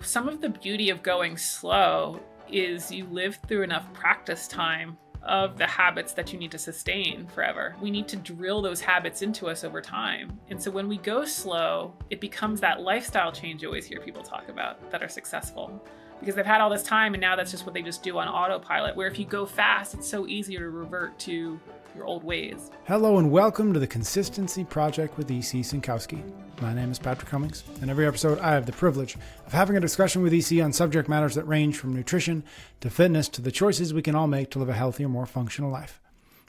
some of the beauty of going slow is you live through enough practice time of the habits that you need to sustain forever. We need to drill those habits into us over time. And so when we go slow, it becomes that lifestyle change you always hear people talk about that are successful, because they've had all this time and now that's just what they just do on autopilot, where if you go fast, it's so easy to revert to your old ways. Hello and welcome to the Consistency Project with EC Sinkowski. My name is Patrick Cummings, and every episode I have the privilege of having a discussion with EC on subject matters that range from nutrition to fitness to the choices we can all make to live a healthier, more functional life.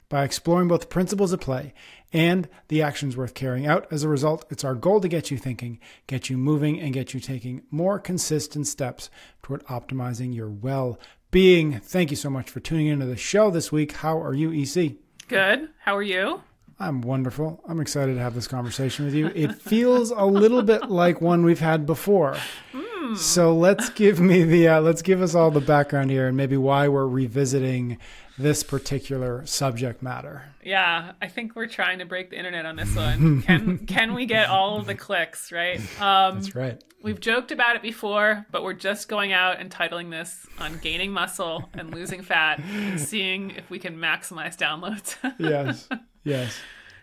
By exploring both the principles at play and the actions worth carrying out as a result, it's our goal to get you thinking, get you moving, and get you taking more consistent steps toward optimizing your well-being. Thank you so much for tuning into the show this week. How are you, EC? Good. How are you? I'm wonderful. I'm excited to have this conversation with you. It feels a little bit like one we've had before. So let's give us all the background here and maybe why we're revisiting this particular subject matter. Yeah, I think we're trying to break the internet on this one. Can we get all of the clicks, right? That's right. We've joked about it before, but we're just going out and titling this on gaining muscle and losing fat and seeing if we can maximize downloads. Yes.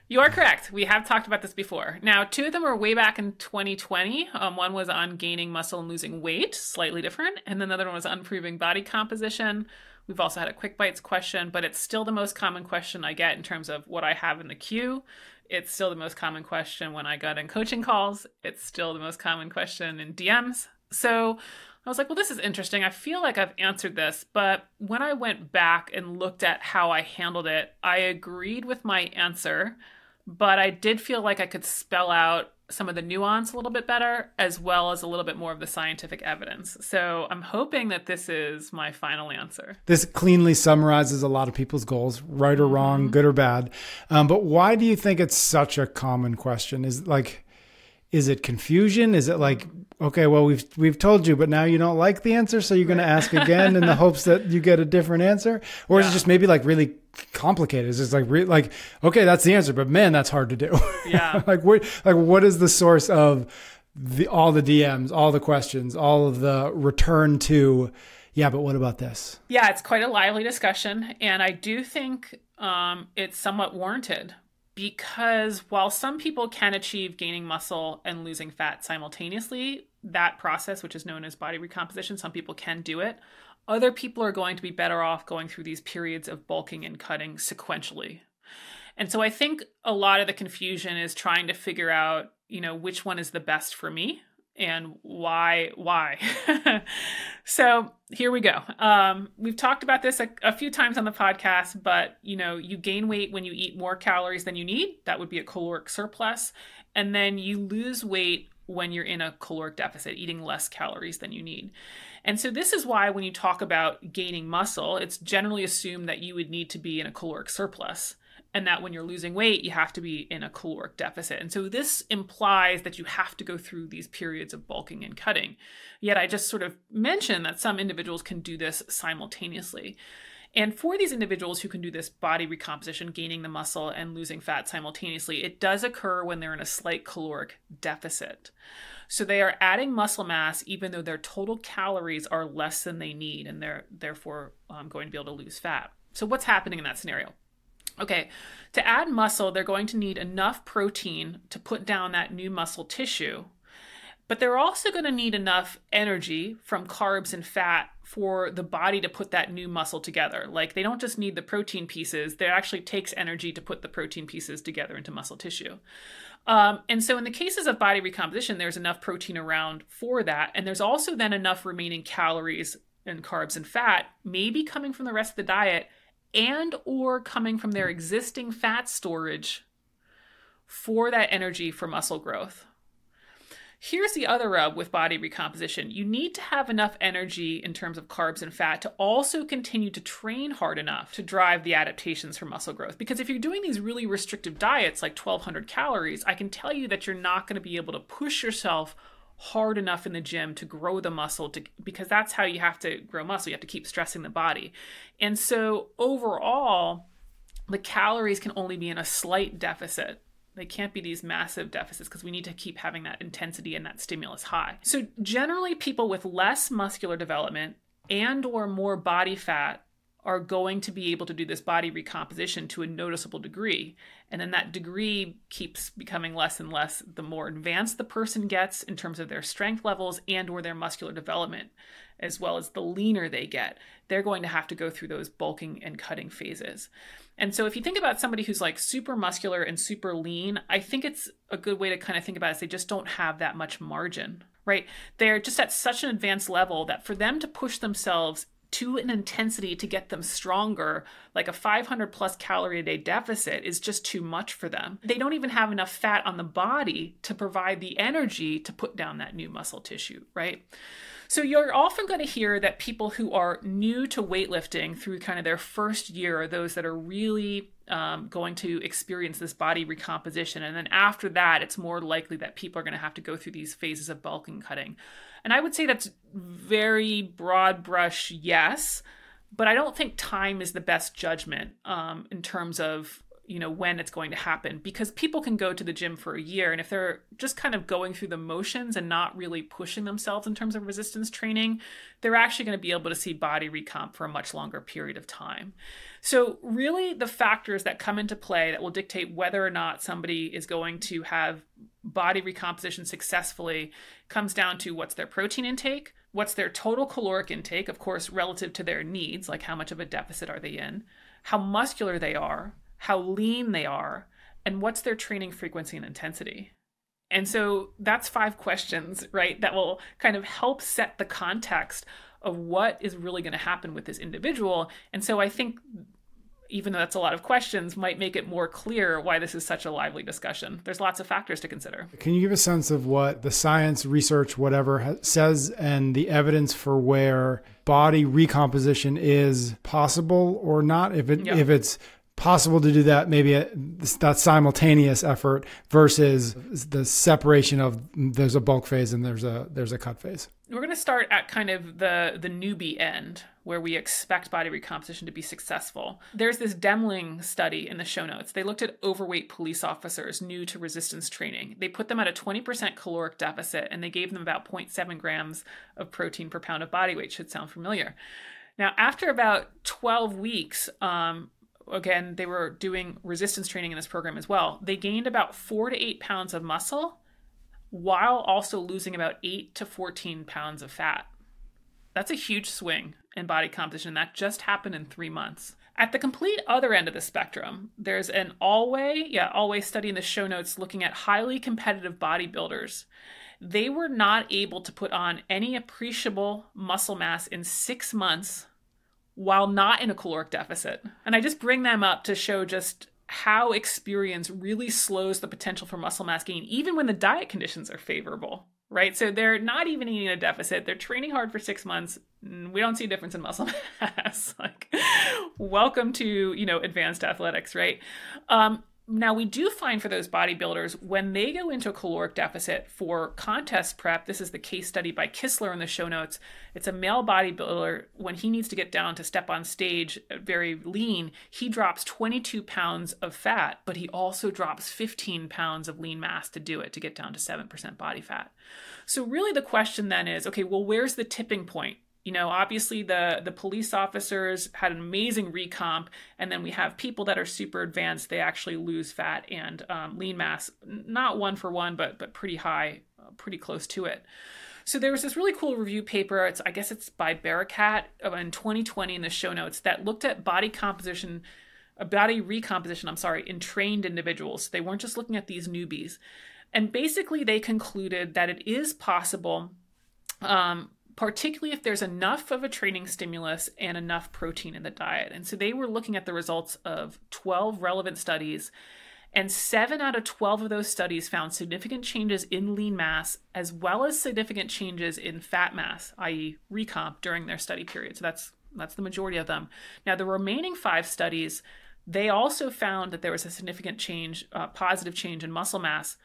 You are correct. We have talked about this before. Now, two of them were way back in 2020. One was on gaining muscle and losing weight, slightly different. And then the other one was on improving body composition. We've also had a quick bites question, but it's still the most common question I get in terms of what I have in the queue. It's still the most common question when I got in coaching calls. It's still the most common question in DMs. So I was like, well, this is interesting. I feel like I've answered this, but when I went back and looked at how I handled it, I agreed with my answer, but I did feel like I could spell out some of the nuance a little bit better, as well as a little bit more of the scientific evidence. So I'm hoping that this is my final answer. This cleanly summarizes a lot of people's goals, right or wrong, good or bad. But why do you think it's such a common question? Is it confusion? Is it like, okay, well, we've told you, but now you don't like the answer, so you're going to ask again in the hopes that you get a different answer? Or is it just maybe like really complicated? It's just like, okay, that's the answer, but man, that's hard to do. Yeah. What is the source of all the DMs, all the questions, all of the return to, yeah, but what about this? Yeah, it's quite a lively discussion. And I do think it's somewhat warranted. Because while some people can achieve gaining muscle and losing fat simultaneously, that process, which is known as body recomposition, some people can do it. Other people are going to be better off going through these periods of bulking and cutting sequentially. And so I think a lot of the confusion is trying to figure out, which one is the best for me and why. So here we go. We've talked about this a few times on the podcast, but you gain weight when you eat more calories than you need. That would be a caloric surplus. And then you lose weight when you're in a caloric deficit, eating less calories than you need. And so this is why when you talk about gaining muscle, it's generally assumed that you would need to be in a caloric surplus. And that when you're losing weight, you have to be in a caloric deficit. And so this implies that you have to go through these periods of bulking and cutting. Yet I just sort of mentioned that some individuals can do this simultaneously. And for these individuals who can do this body recomposition, gaining the muscle and losing fat simultaneously, it does occur when they're in a slight caloric deficit. So they are adding muscle mass even though their total calories are less than they need, and they're therefore going to be able to lose fat. So what's happening in that scenario? Okay, to add muscle, they're going to need enough protein to put down that new muscle tissue, but they're also going to need enough energy from carbs and fat for the body to put that new muscle together. Like they don't just need the protein pieces, it actually takes energy to put the protein pieces together into muscle tissue. And so in the cases of body recomposition, there's enough protein around for that, and there's also then enough remaining calories and carbs and fat, maybe coming from the rest of the diet, and or coming from their existing fat storage for that energy for muscle growth. Here's the other rub with body recomposition. You need to have enough energy in terms of carbs and fat to also continue to train hard enough to drive the adaptations for muscle growth. Because if you're doing these really restrictive diets like 1,200 calories, I can tell you that you're not going to be able to push yourself hard enough in the gym to grow the muscle, because that's how you have to grow muscle. You have to keep stressing the body. And so overall, the calories can only be in a slight deficit They can't be these massive deficits because we need to keep having that intensity and that stimulus high. So generally people with less muscular development and or more body fat are going to be able to do this body recomposition to a noticeable degree. And then that degree keeps becoming less and less the more advanced the person gets in terms of their strength levels and or their muscular development, as well as the leaner they get. They're going to have to go through those bulking and cutting phases. And so if you think about somebody who's like super muscular and super lean, I think it's a good way to kind of think about it is they just don't have that much margin, right? They're just at such an advanced level that for them to push themselves to an intensity to get them stronger, like a 500 plus calorie a day deficit is just too much for them. They don't even have enough fat on the body to provide the energy to put down that new muscle tissue, right? So you're often going to hear that people who are new to weightlifting through kind of their first year are those that are really going to experience this body recomposition. And then after that, it's more likely that people are going to have to go through these phases of bulking and cutting. And I would say that's very broad brush, yes, but I don't think time is the best judgment in terms of, you know, when it's going to happen, because people can go to the gym for a year, and if they're just kind of going through the motions and not really pushing themselves in terms of resistance training, they're actually going to be able to see body recomp for a much longer period of time. So really the factors that come into play that will dictate whether or not somebody is going to have body recomposition successfully comes down to what's their protein intake, what's their total caloric intake, of course, relative to their needs, like how much of a deficit are they in, how muscular they are, how lean they are, and what's their training frequency and intensity. And so that's 5 questions, right, that will kind of help set the context of what is really going to happen with this individual. And so I think, even though that's a lot of questions, might make it more clear why this is such a lively discussion. There's lots of factors to consider. Can you give a sense of what the science, research, whatever says, and the evidence for where body recomposition is possible or not? If it's possible to do that, maybe that simultaneous effort versus the separation of there's a bulk phase and there's a cut phase. We're going to start at kind of the newbie end, where we expect body recomposition to be successful. There's this Demling study in the show notes. They looked at overweight police officers new to resistance training. They put them at a 20% caloric deficit, and they gave them about 0.7 grams of protein per pound of body weight. Should sound familiar. Now, after about 12 weeks, again, they were doing resistance training in this program as well. They gained about 4 to 8 pounds of muscle while also losing about 8 to 14 pounds of fat. That's a huge swing in body composition. That just happened in 3 months. At the complete other end of the spectrum, there's an Always study in the show notes looking at highly competitive bodybuilders. They were not able to put on any appreciable muscle mass in 6 months while not in a caloric deficit. And I just bring them up to show just how experience really slows the potential for muscle mass gain, even when the diet conditions are favorable, right? So they're not even eating a deficit. They're training hard for 6 months. We don't see a difference in muscle mass. Like, welcome to, advanced athletics, right? Now, we do find for those bodybuilders, when they go into a caloric deficit for contest prep, this is the case study by Kistler in the show notes. It's a male bodybuilder. When he needs to get down to step on stage very lean, he drops 22 pounds of fat, but he also drops 15 pounds of lean mass to do it, to get down to 7% body fat. So really the question then is, okay, well, where's the tipping point? Obviously the police officers had an amazing recomp, and then we have people that are super advanced. They actually lose fat and lean mass, not 1 for 1, but pretty high, pretty close to it. So there was this really cool review paper. I guess it's by Barakat in 2020 in the show notes that looked at body recomposition, in trained individuals. They weren't just looking at these newbies. And basically they concluded that it is possible, particularly if there's enough of a training stimulus and enough protein in the diet. And so they were looking at the results of 12 relevant studies, and 7 out of 12 of those studies found significant changes in lean mass, as well as significant changes in fat mass, i.e. recomp, during their study period. So that's the majority of them. Now, the remaining 5 studies, they also found that there was a significant change, positive change in muscle mass.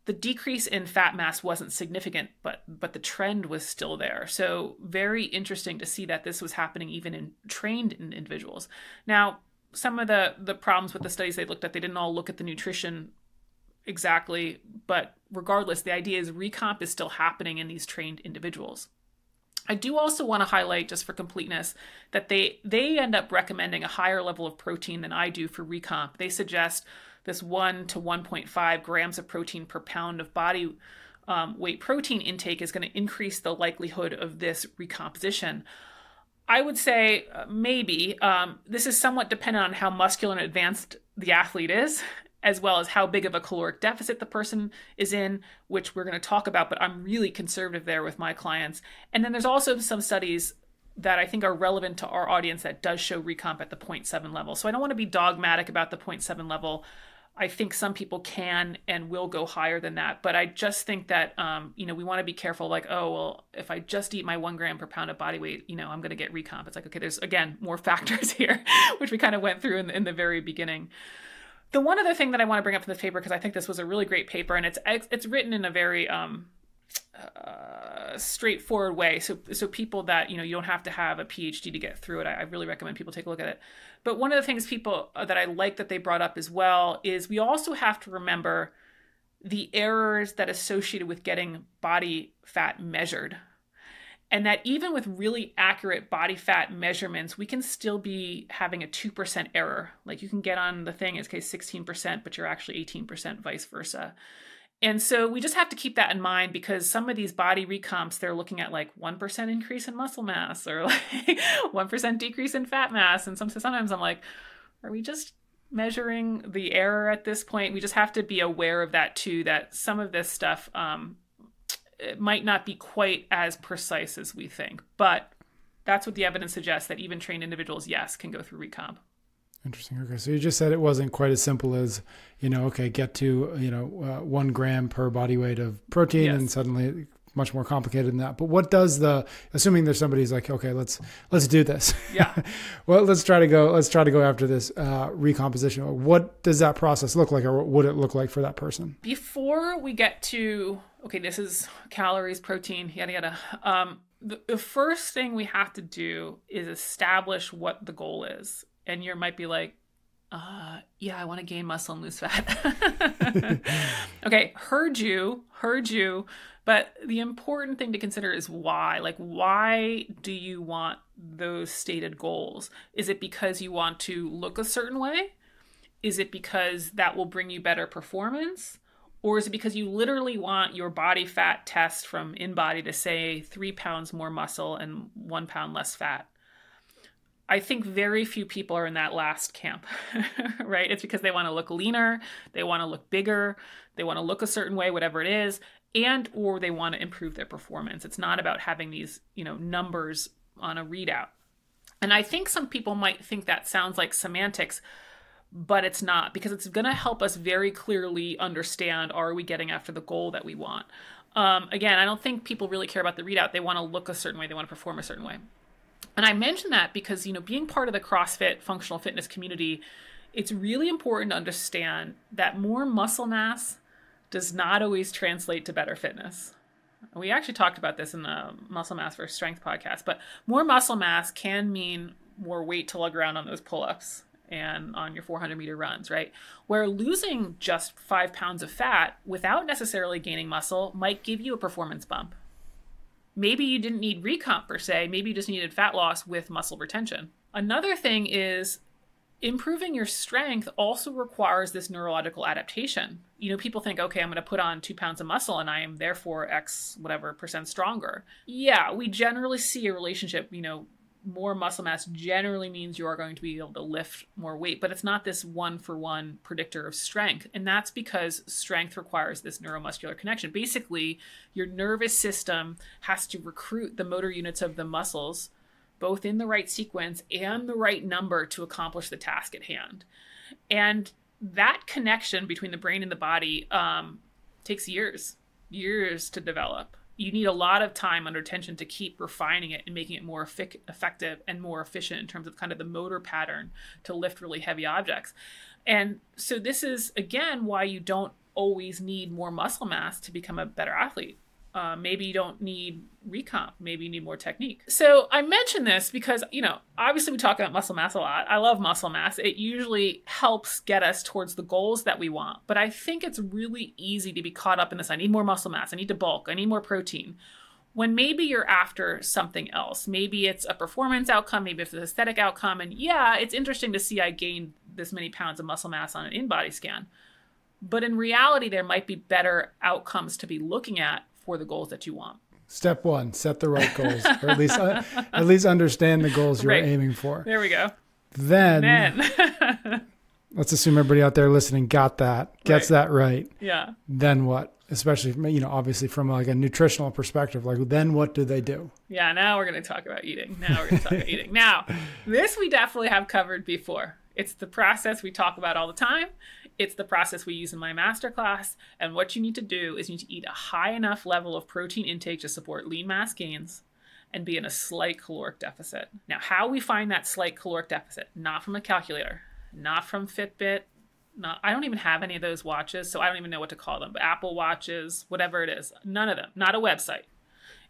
The decrease in fat mass wasn't significant, but the trend was still there. So very interesting to see that this was happening even in trained individuals. Now, some of the problems with the studies they looked at, they didn't all look at the nutrition exactly. But regardless, the idea is recomp is still happening in these trained individuals. I do also want to highlight, just for completeness, that they end up recommending a higher level of protein than I do for recomp. They suggest this 1 to 1.5 grams of protein per pound of body weight protein intake is going to increase the likelihood of this recomposition. I would say maybe. This is somewhat dependent on how muscular and advanced the athlete is, as well as how big of a caloric deficit the person is in, which we're going to talk about, but I'm really conservative there with my clients. And then there's also some studies that I think are relevant to our audience that does show recomp at the 0.7 level. So I don't want to be dogmatic about the 0.7 level. I think some people can and will go higher than that. But I just think that, we want to be careful, like, oh, well, if I just eat my 1 gram per pound of body weight, I'm going to get recomp. It's like, okay, there's, again, more factors here, which we kind of went through in the very beginning. The one other thing that I want to bring up from the paper, because I think this was a really great paper, and it's written in a very straightforward way. So people that, you don't have to have a PhD to get through it. I really recommend people take a look at it. But one of the things people that I like that they brought up as well is we also have to remember the errors that associated with getting body fat measured. And that even with really accurate body fat measurements, we can still be having a 2% error. Like you can get on the thing, it's case 16%, but you're actually 18%, vice versa. And so we just have to keep that in mind, because some of these body recomps, they're looking at like 1% increase in muscle mass or like 1% decrease in fat mass. And sometimes I'm like, are we just measuring the error at this point? We just have to be aware of that too, that some of this stuff, it might not be quite as precise as we think, but that's what the evidence suggests, that even trained individuals, yes, can go through recomp. Interesting. Okay. So you just said it wasn't quite as simple as, get to, 1 gram per body weight of protein, yes, and suddenly much more complicated than that. But what does assuming there's somebody who's like, okay, let's do this. Yeah. Well, let's try to go after this recomposition. What does that process look like, or what would it look like for that person? Before we get to, okay, this is calories, protein, yada, yada. The first thing we have to do is establish what the goal is. And you might be like, yeah, I want to gain muscle and lose fat. Okay, heard you. But the important thing to consider is why. Like, why do you want those stated goals? Is it because you want to look a certain way? Is it because that will bring you better performance? Or is it because you literally want your body fat test from InBody to say 3 pounds more muscle and 1 pound less fat? I think very few people are in that last camp, right? It's because they want to look leaner, they want to look bigger, they want to look a certain way, whatever it is, and or they want to improve their performance. It's not about having these, numbers on a readout. And I think some people might think that sounds like semantics, but it's not, because it's going to help us very clearly understand, are we getting after the goal that we want? Again, I don't think people really care about the readout. They want to look a certain way, they want to perform a certain way. And I mention that because, being part of the CrossFit functional fitness community, it's really important to understand that more muscle mass does not always translate to better fitness. We actually talked about this in the Muscle Mass versus Strength podcast, but more muscle mass can mean more weight to lug around on those pull-ups and on your 400-meter runs, right? Where losing just 5 pounds of fat without necessarily gaining muscle might give you a performance bump. Maybe you didn't need recomp per se. Maybe you just needed fat loss with muscle retention. Another thing is improving your strength also requires this neurological adaptation. People think, okay, I'm going to put on 2 pounds of muscle and I am therefore X whatever percent stronger. Yeah, we generally see a relationship, more muscle mass generally means you are going to be able to lift more weight, but it's not this 1-for-1 predictor of strength. And that's because strength requires this neuromuscular connection. Basically, your nervous system has to recruit the motor units of the muscles, both in the right sequence and the right number to accomplish the task at hand. And that connection between the brain and the body takes years to develop. You need a lot of time under tension to keep refining it and making it more effective and more efficient in terms of kind of the motor pattern to lift really heavy objects. And so this is, again, why you don't always need more muscle mass to become a better athlete. Maybe you don't need recomp. Maybe you need more technique. So I mention this because, obviously we talk about muscle mass a lot. I love muscle mass. It usually helps get us towards the goals that we want. But I think it's really easy to be caught up in this. I need more muscle mass. I need to bulk. I need more protein. When maybe you're after something else. Maybe it's a performance outcome. Maybe it's an aesthetic outcome. And yeah, it's interesting to see I gained this many pounds of muscle mass on an in-body scan. But in reality, there might be better outcomes to be looking at for the goals that you want. Step one, set the right goals, or at least understand the goals you're aiming for. There we go. Then let's assume everybody out there listening gets that right. Yeah. Then what? Especially, obviously from like a nutritional perspective, like then what do they do? Yeah. Now we're going to talk about eating. Now, this we definitely have covered before. It's the process we talk about all the time. It's the process we use in my masterclass. And what you need to do is you need to eat a high enough level of protein intake to support lean mass gains and be in a slight caloric deficit. Now, how we find that slight caloric deficit? Not from a calculator, not from Fitbit. I don't even have any of those watches, so I don't even know what to call them. But Apple Watches, whatever it is, none of them, not a website.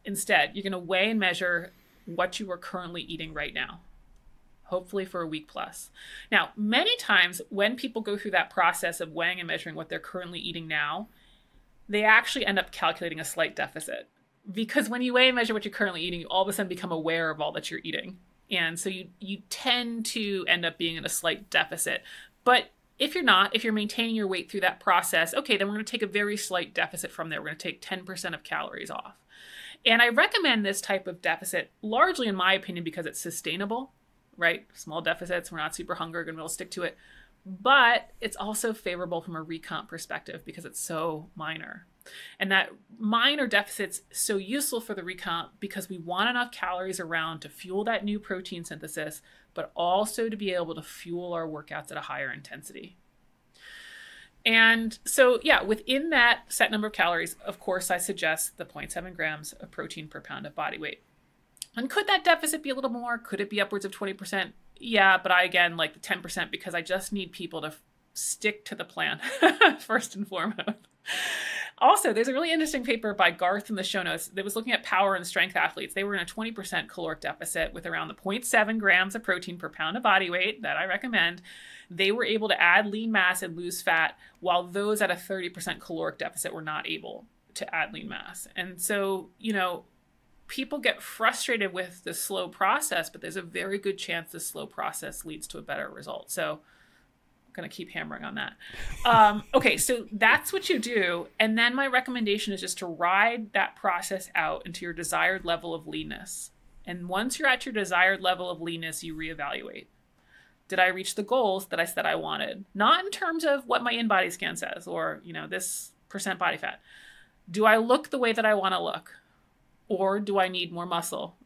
Instead, you're going to weigh and measure what you are currently eating right now. Hopefully for a week plus. Now, many times when people go through that process of weighing and measuring what they're currently eating now, they actually end up calculating a slight deficit. Because when you weigh and measure what you're currently eating, you all of a sudden become aware of all that you're eating. And so you tend to end up being in a slight deficit. But if you're maintaining your weight through that process, okay, then we're going to take a very slight deficit from there. We're going to take 10% of calories off. And I recommend this type of deficit, largely in my opinion, because it's sustainable. Right? Small deficits. We're not super hungry. We're going to be able to stick to it. But it's also favorable from a recomp perspective because it's so minor. And that minor deficit's so useful for the recomp because we want enough calories around to fuel that new protein synthesis, but also to be able to fuel our workouts at a higher intensity. And so, yeah, within that set number of calories, of course, I suggest the 0.7 grams of protein per pound of body weight. And could that deficit be a little more? Could it be upwards of 20%? Yeah, but I, again, like the 10% because I just need people to stick to the plan first and foremost. Also, there's a really interesting paper by Garth in the show notes that was looking at power and strength athletes. They were in a 20% caloric deficit with around the 0.7 grams of protein per pound of body weight that I recommend. They were able to add lean mass and lose fat, while those at a 30% caloric deficit were not able to add lean mass. And so, people get frustrated with the slow process, but there's a very good chance the slow process leads to a better result. So I'm going to keep hammering on that. Okay, so that's what you do. And then my recommendation is just to ride that process out into your desired level of leanness. And once you're at your desired level of leanness, you reevaluate. Did I reach the goals that I said I wanted? Not in terms of what my in-body scan says or, this % body fat. Do I look the way that I want to look? Or do I need more muscle?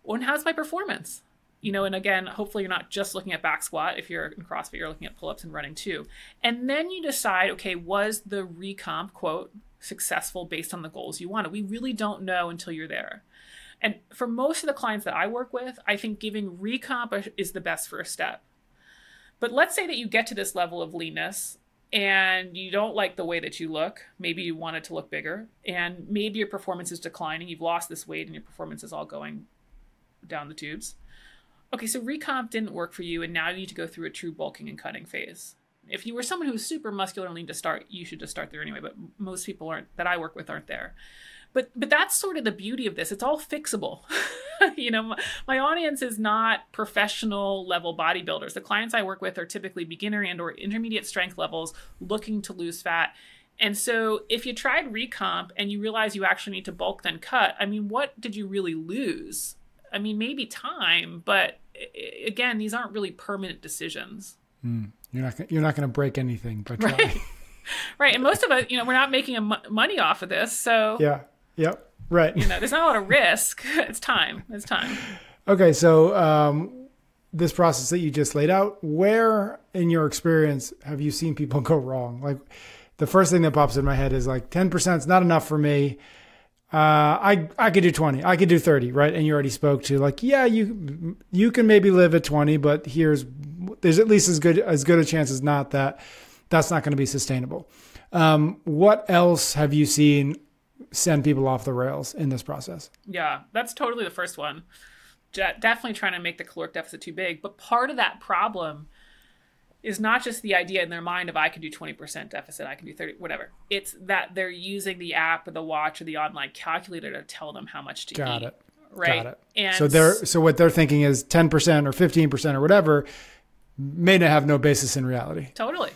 And how's my performance? And again, hopefully you're not just looking at back squat. If you're in CrossFit, you're looking at pull-ups and running too. And then you decide, okay, was the recomp, quote, successful based on the goals you wanted? We really don't know until you're there. And for most of the clients that I work with, I think giving recomp is the best first step. But let's say that you get to this level of leanness and you don't like the way that you look. Maybe you want it to look bigger, and maybe your performance is declining. You've lost this weight and your performance is all going down the tubes. Okay, so recomp didn't work for you, and now you need to go through a true bulking and cutting phase. If you were someone who's super muscular and lean to start, you should just start there anyway, but most people that I work with aren't there. But that's sort of the beauty of this. It's all fixable. My audience is not professional level bodybuilders. The clients I work with are typically beginner and or intermediate strength levels looking to lose fat. And so if you tried recomp and you realize you actually need to bulk then cut, what did you really lose? Maybe time, but again, these aren't really permanent decisions. You're not going to break anything by trying. Right. Right. And most of us, we're not making money off of this. So yeah. Yep. Right. There's not a lot of risk. It's time. Okay. So this process that you just laid out, where in your experience have you seen people go wrong? Like the first thing that pops in my head is like 10% is not enough for me. I could do 20, I could do 30, right? And you already spoke to like, yeah, you can maybe live at 20, but there's at least as good a chance as not that that's not going to be sustainable. What else have you seen send people off the rails in this process. Yeah, that's totally the first one. Definitely trying to make the caloric deficit too big. But part of that problem is not just the idea in their mind of I can do 20% deficit, I can do 30, whatever. It's that they're using the app or the watch or the online calculator to tell them how much to eat. Got it. Right. Got it. And so what they're thinking is 10% or 15% or whatever may not have no basis in reality. Totally.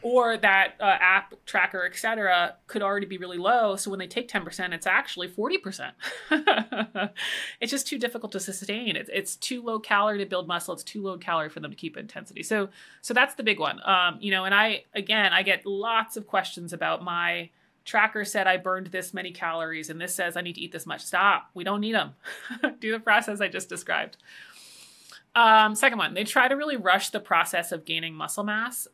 Or that app tracker, et cetera, could already be really low. So when they take 10%, it's actually 40%. It's just too difficult to sustain. It's too low calorie to build muscle. It's too low calorie for them to keep intensity. So that's the big one. And I get lots of questions about my tracker said I burned this many calories and this says I need to eat this much. Stop. We don't need them. Do the process I just described. Second one, they try to really rush the process of gaining muscle mass.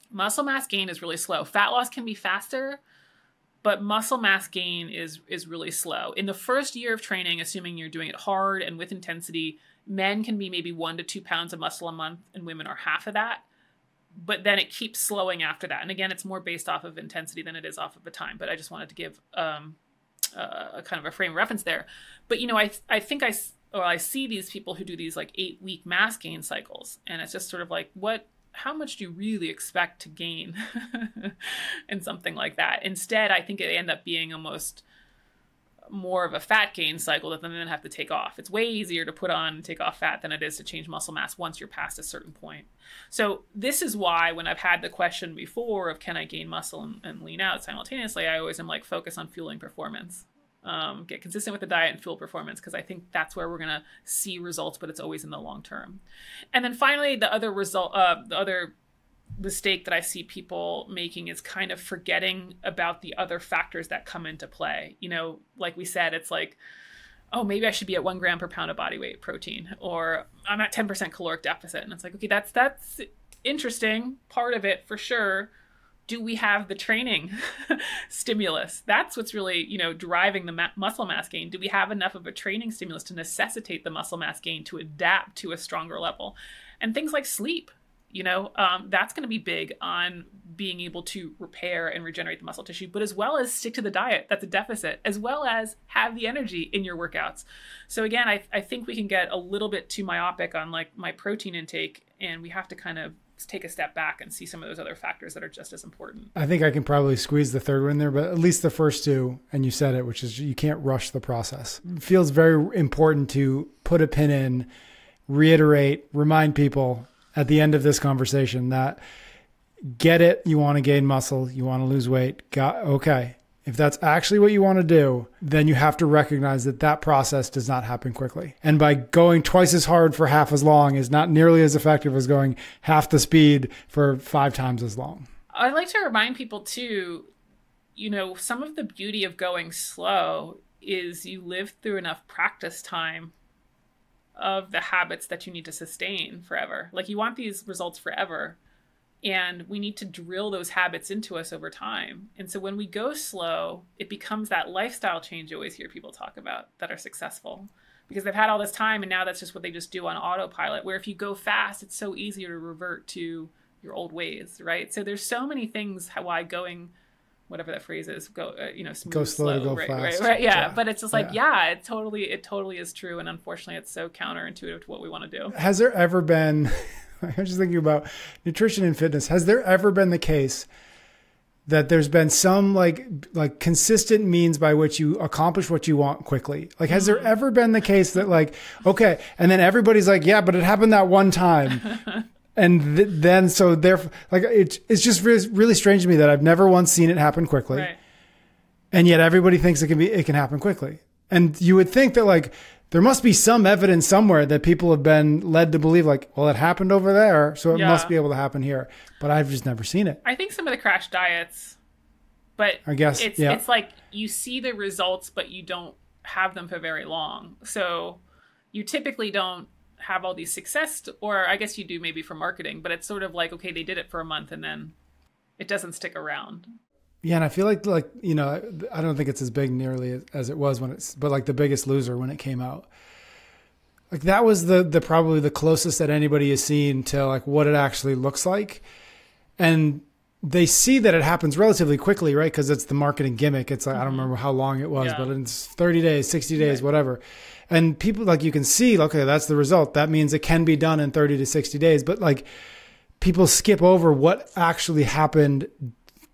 Muscle mass gain is really slow. Fat loss can be faster, but muscle mass gain is really slow. In the first year of training, assuming you're doing it hard and with intensity, men can be maybe 1 to 2 pounds of muscle a month and women are half of that. But then it keeps slowing after that. And again, it's more based off of intensity than it is off of the time. But I just wanted to give a kind of a frame of reference there. But, I see these people who do these like 8-week mass gain cycles. And it's just sort of like, how much do you really expect to gain in something like that? Instead, I think it ended up being almost more of a fat gain cycle that then have to take off. It's way easier to put on and take off fat than it is to change muscle mass once you're past a certain point. So this is why when I've had the question before of can I gain muscle and lean out simultaneously, I always am like focus on fueling performance. Get consistent with the diet and fuel performance, because I think that's where we're going to see results, but it's always in the long term. And then finally, the other mistake that I see people making is kind of forgetting about the other factors that come into play. Like we said, it's like, oh, maybe I should be at 1 gram per pound of body weight protein, or I'm at 10% caloric deficit. And it's like, okay, that's interesting. Part of it for sure. Do we have the training stimulus? That's what's really, driving the muscle mass gain. Do we have enough of a training stimulus to necessitate the muscle mass gain to adapt to a stronger level? And things like sleep, that's going to be big on being able to repair and regenerate the muscle tissue, but as well as stick to the diet. That's a deficit, as well as have the energy in your workouts. So again, I think we can get a little bit too myopic on like my protein intake, and we have to kind of take a step back and see some of those other factors that are just as important. I think I can probably squeeze the third one there, but at least the first two, and you said it, which is you can't rush the process. It feels very important to put a pin in, reiterate, remind people at the end of this conversation that get it, you want to gain muscle, you want to lose weight. Okay. If that's actually what you want to do, then you have to recognize that process does not happen quickly. And by going twice as hard for half as long is not nearly as effective as going half the speed for 5 times as long. I'd like to remind people too, some of the beauty of going slow is you live through enough practice time of the habits that you need to sustain forever. Like you want these results forever. And we need to drill those habits into us over time. And so when we go slow, it becomes that lifestyle change you always hear people talk about that are successful, because they've had all this time and now that's just what they just do on autopilot. Where if you go fast, it's so easy to revert to your old ways, right? So there's so many things why going, whatever that phrase is, smooth, go slow to go fast. Right. Yeah. But it's just like, it totally is true. And unfortunately, it's so counterintuitive to what we want to do. Has there ever been... I was just thinking about nutrition and fitness. Has there ever been the case that there's been some like consistent means by which you accomplish what you want quickly? Like, has there ever been the case that like, okay, and then everybody's like, yeah, but it happened that one time. And then, so therefore, like, it's just really strange to me that I've never once seen it happen quickly. Right. And yet everybody thinks it can happen quickly. And you would think that like, there must be some evidence somewhere that people have been led to believe like, well, it happened over there, so it must be able to happen here. But I've just never seen it. I think some of the crash diets, but I guess it's like you see the results, but you don't have them for very long. So you typically don't have all these success, or I guess you do maybe for marketing, but it's sort of like, okay, they did it for a month and then it doesn't stick around. Yeah, and I feel like I don't think it's as big nearly as it was but like The Biggest Loser when it came out. Like that was the probably the closest that anybody has seen to like what it actually looks like. And they see that it happens relatively quickly, right? Because it's the marketing gimmick. It's like, I don't remember how long it was, but it's 30 days, 60 days, whatever. And people, like, you can see, okay, that's the result. That means it can be done in 30 to 60 days. But like, people skip over what actually happened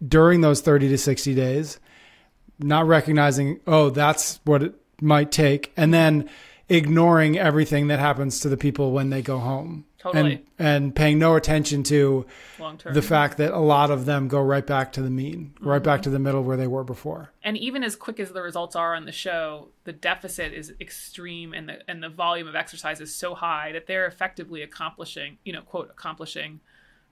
during those 30 to 60 days, not recognizing, oh, that's what it might take. And then ignoring everything that happens to the people when they go home. Totally. And paying no attention to long-term, the fact that a lot of them go right back to the mean, right back to the middle where they were before. And even as quick as the results are on the show, the deficit is extreme, and the volume of exercise is so high that they're effectively accomplishing, quote, accomplishing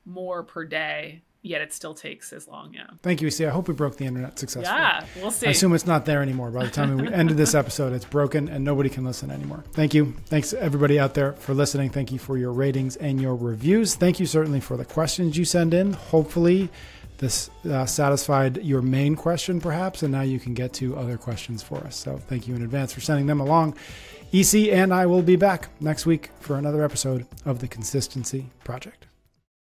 more per day, yet it still takes as long. Yeah. Thank you, EC. I hope we broke the internet successfully. Yeah, we'll see. I assume it's not there anymore. By the time we ended this episode, it's broken and nobody can listen anymore. Thank you. Thanks everybody out there for listening. Thank you for your ratings and your reviews. Thank you certainly for the questions you send in. Hopefully this satisfied your main question perhaps, and now you can get to other questions for us. So thank you in advance for sending them along. EC and I will be back next week for another episode of The Consistency Project.